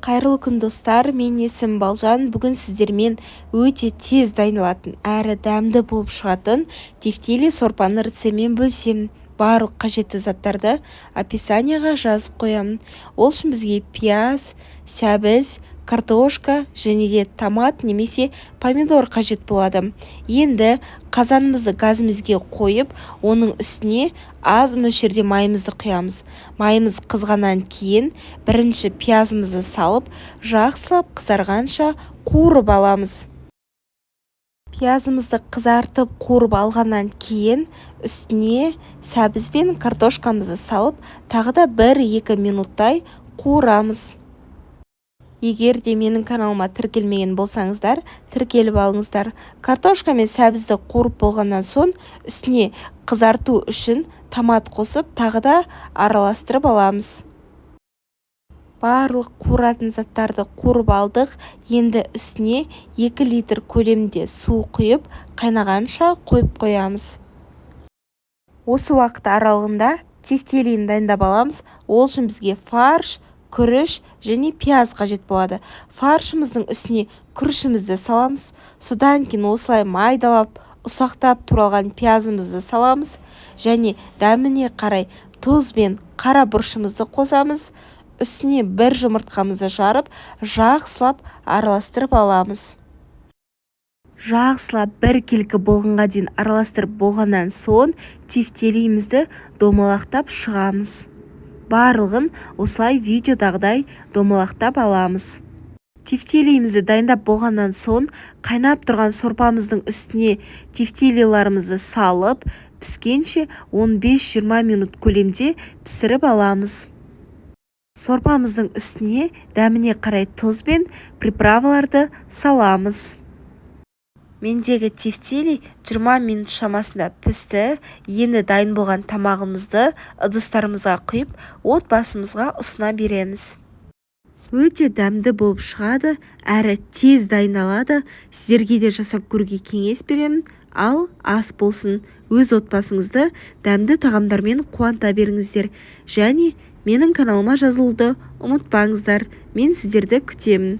Қайырлы күн достар, мен есім Балжан. Бүгін сіздермен өте тез дайындалатын әрі дәмді болып шығатын тефтели сорпаны рецептімен бөлісемін. Барлық қажетті заттарды описанияға жазып қоямын. Ол үшін бізге пияз, сәбіз, картошка және де томат немесе помидор қажет болады. Енді қазанымызды газымызге қойып, оның үстіне аз мөлшерде майымызды құямыз. Майымыз қызғаннан кейін бірінші пиязымызды салып, жақсылап қызарғанша қуырып аламыз. Пиязымызды қызартып қуырып алғаннан кейін үстіне сәбіз бен картошкамызды салып, тағы да 1-2 минуттай қуырамыз. Егер де менің каналыма тіркелмеген болсаңыздар, тіркеліп алыңыздар. Картошка мен сәбізді қуырып болғаннан соң үстіне қызарту үшін томат қосып, тағы да араластырып аламыз. Барлық қуыратын заттарды қуырып алдық. Енді үстіне 2 литр көлемде су құйып, қайнағанша қойып қоямыз. Осы уақыт аралығында тефтелиін дайындап аламыз. Ол үшін бізге фарш, күріш және пияз қажет болады. Фаршымыздың үстіне күрішімізді саламыз. Содан кейін осылай майдалап, ұсақтап туралған пиязымызды саламыз. Және дәміне қарай тұз бен қара бұрышымызды қосамыз. Үстіне 1 жұмыртқамызды жарып, жақсылап араластырып аламыз. Жақсылап 1 келкі болғанға дейін араластырып болғаннан соң тефтелиімізді домалақтап шығамыз. Барлығын осылай видеодағыдай домалақтап аламыз. Тефтелиімізді дайындап болғаннан соң қайнап тұрған сорпамыздың үстіне тефтелиларымызды салып, піскенше 15-20 минут көлемде пісіріп аламыз. Сорпамыздың үстіне дәміне қарай тұз бен приправаларды саламыз. Мендегі тефтели 20 минут шамасында пісті. Енді дайын болған тамағымызды ыдыстарымызға құйып, отбасымызға ұсына береміз. Өте дәмді болып шығады, әрі тез дайындалады. Сіздерге де жасап көруге кеңес беремін. Ал ас болсын, өз отбасыңызды дәмді тағамдармен қуанта беріңіздер. Және менің каналыма жазылуды ұмытпаңыздар. Мен сіздерді күтемін.